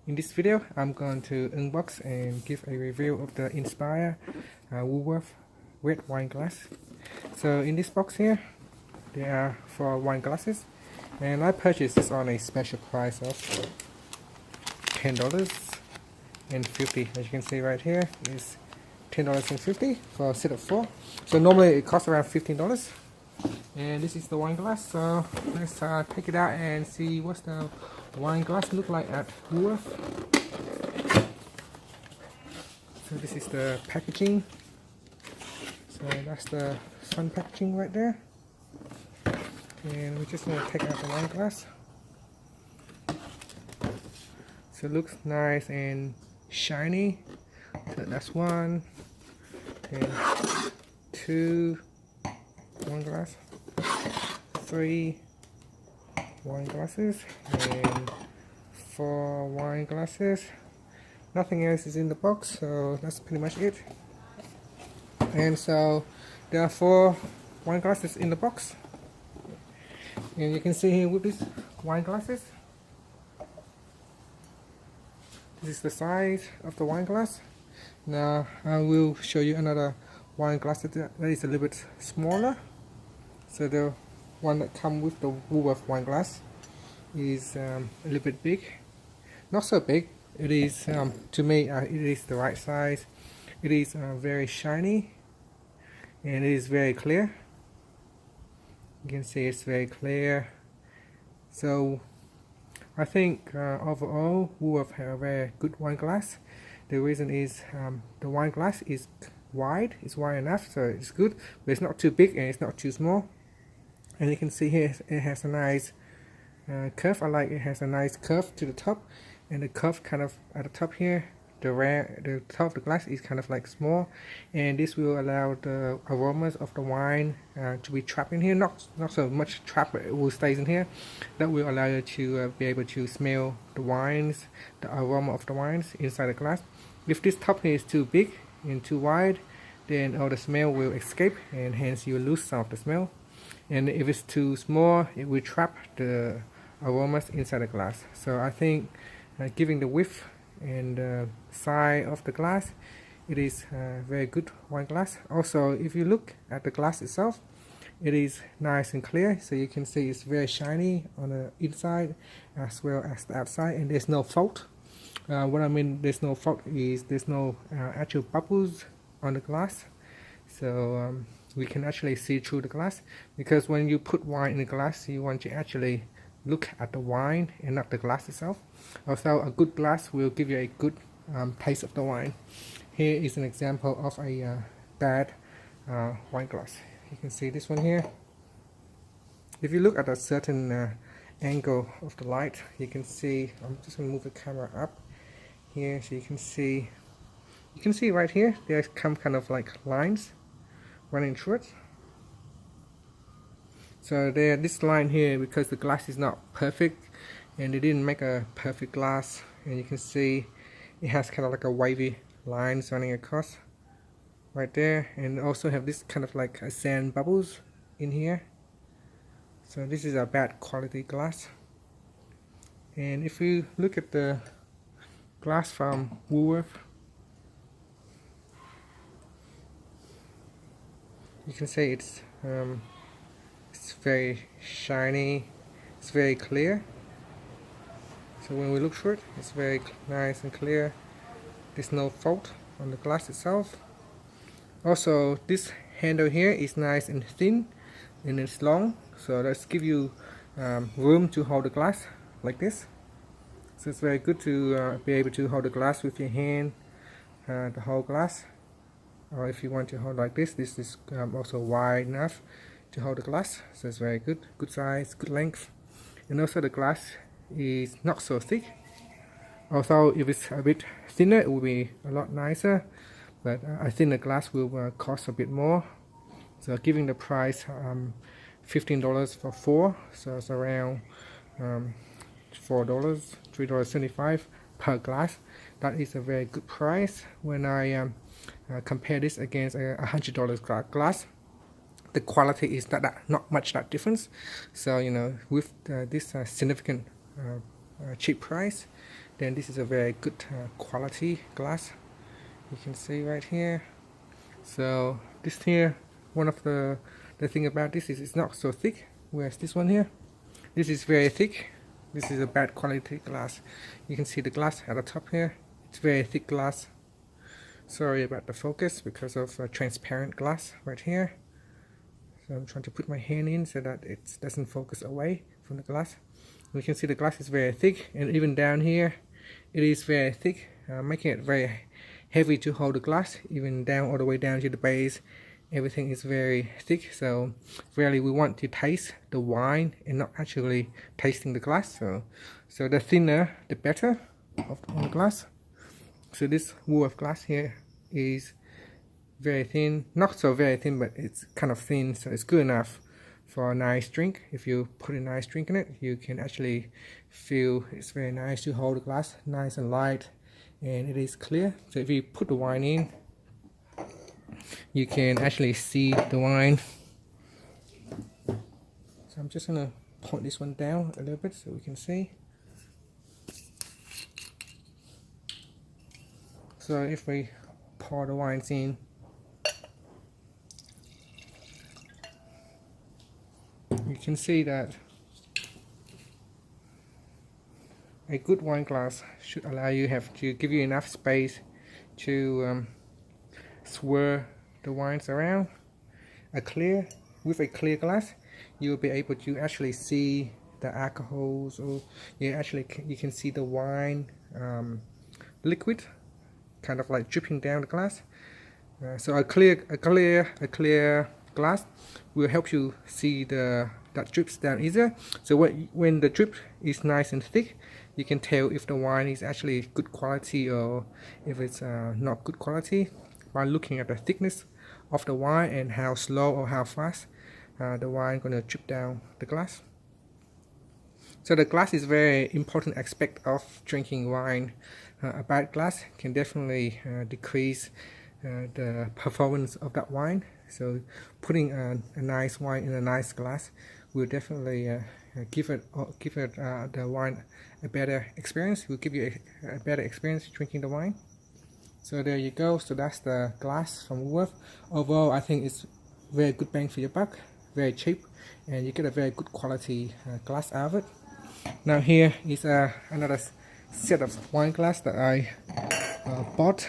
In this video, I'm going to unbox and give a review of the Inspire Woolworth red wine glass. So in this box here, there are 4 wine glasses, and I purchased this on a special price of $10.50. As you can see right here, is $10.50 for a set of 4. So normally it costs around $15. And this is the wine glass, so let's take it out and see what's the wine glass look like at Woolworth. So this is the packaging. So that's the sun packaging right there. And we're just going to take out the wine glass. So it looks nice and shiny. So that's 1 and 2 wine glass, 3 wine glasses, and 4 wine glasses. Nothing else is in the box, so that's pretty much it. And so there are 4 wine glasses in the box, and you can see here with these wine glasses, this is the size of the wine glass. Now I will show you another wine glass that is a little bit smaller. So the one that comes with the Woolworth wine glass is a little bit big. Not so big. It is, to me, it is the right size. It is very shiny, and it is very clear. You can see it's very clear. So I think overall Woolworth have a very good wine glass. The reason is the wine glass is wide. It's wide enough, so it's good, but it's not too big and it's not too small. And you can see here it has a nice curve. I like it has a nice curve to the top, and the curve kind of at the top here, the top of the glass is kind of like small, and this will allow the aromas of the wine to be trapped in here. Not so much trapped, but it will stay in here. That will allow you to be able to smell the wines, the aroma of the wines inside the glass. If this top here is too big and too wide, then all the smell will escape, and hence you will lose some of the smell. And if it's too small, it will trap the aromas inside the glass. So I think giving the width and size of the glass, it is very good wine glass. Also, if you look at the glass itself, it is nice and clear, so you can see it's very shiny on the inside as well as the outside, and there's no fault. What I mean there's no fault is there's no actual bubbles on the glass. So we can actually see through the glass, because when you put wine in the glass, you want to actually look at the wine and not the glass itself. Also, a good glass will give you a good taste of the wine. Here is an example of a bad wine glass. You can see this one here. If you look at a certain angle of the light, you can see, I'm just going to move the camera up here so you can see right here, there's come kind of like lines running through it. So there, this line here, because the glass is not perfect and they didn't make a perfect glass, and you can see it has kind of like a wavy lines running across right there, and also have this kind of like a sand bubbles in here. So this is a bad quality glass. And if you look at the glass from Woolworth, you can see it's very shiny, it's very clear. So when we look through it, it's very nice and clear. There's no fault on the glass itself. Also, this handle here is nice and thin, and it's long, so let's give you room to hold the glass like this. So it's very good to be able to hold the glass with your hand, the whole glass. Or if you want to hold like this, this is also wide enough to hold the glass. So it's very good, good size, good length. And also the glass is not so thick. Although if it's a bit thinner, it will be a lot nicer. But I think the glass will cost a bit more. So giving the price $15 for 4, so it's around $4, $3.75 per glass. That is a very good price. When I compare this against a $100 glass, the quality is not much that difference. So you know, with this significant cheap price, then this is a very good quality glass. You can see right here. So this here, one of the thing about this is it's not so thick, whereas this one here, this is very thick. This is a bad quality glass. You can see the glass at the top here. It's very thick glass. Sorry about the focus because of transparent glass right here. So I'm trying to put my hand in so that it doesn't focus away from the glass. You can see the glass is very thick, and even down here it is very thick, making it very heavy to hold the glass. Even down all the way down to the base, everything is very thick. So really we want to taste the wine and not actually tasting the glass. So the thinner the better on the glass. So this Woolworth glass here is very thin, not so very thin, but it's kind of thin, so it's good enough for a nice drink. If you put a nice drink in it, you can actually feel it's very nice to hold the glass, nice and light, and it is clear. So if you put the wine in, you can actually see the wine. So I'm just gonna point this one down a little bit so we can see. So if we pour the wines in, you can see that a good wine glass should allow you to give you enough space to swirl the wines around. With a clear glass, you'll be able to actually see the alcohols, or you can see the wine liquid kind of like dripping down the glass. So a clear glass will help you see that drips down easier. So when the drip is nice and thick, you can tell if the wine is actually good quality or if it's not good quality by looking at the thickness of the wine and how slow or how fast the wine gonna drip down the glass. So the glass is very important aspect of drinking wine. A bad glass can definitely decrease the performance of that wine. So putting a nice wine in a nice glass will definitely give the wine a better experience. Will give you a better experience drinking the wine. So there you go. So that's the glass from Woolworth. Overall, I think it's very good bang for your buck, very cheap, and you get a very good quality glass out of it. Now here is another set of wine glass that I bought.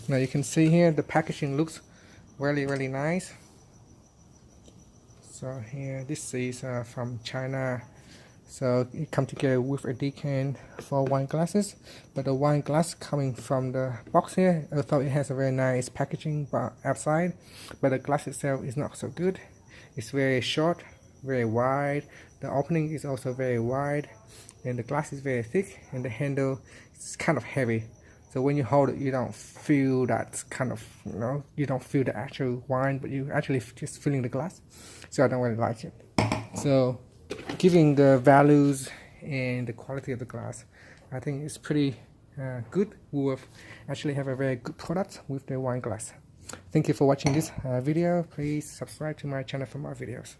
Now you can see here the packaging looks really nice. So here, this is from China. So it comes together with a decant for wine glasses, but the wine glass coming from the box here, although it has a very nice packaging outside, but the glass itself is not so good. It's very short, very wide. The opening is also very wide, and the glass is very thick, and the handle is kind of heavy. So when you hold it, you don't feel that kind of, you don't feel the actual wine, but you actually just feeling the glass. So I don't really like it. So giving the values and the quality of the glass, I think it's pretty good. Woolworth actually have a very good product with their wine glass. Thank you for watching this video. Please subscribe to my channel for more videos.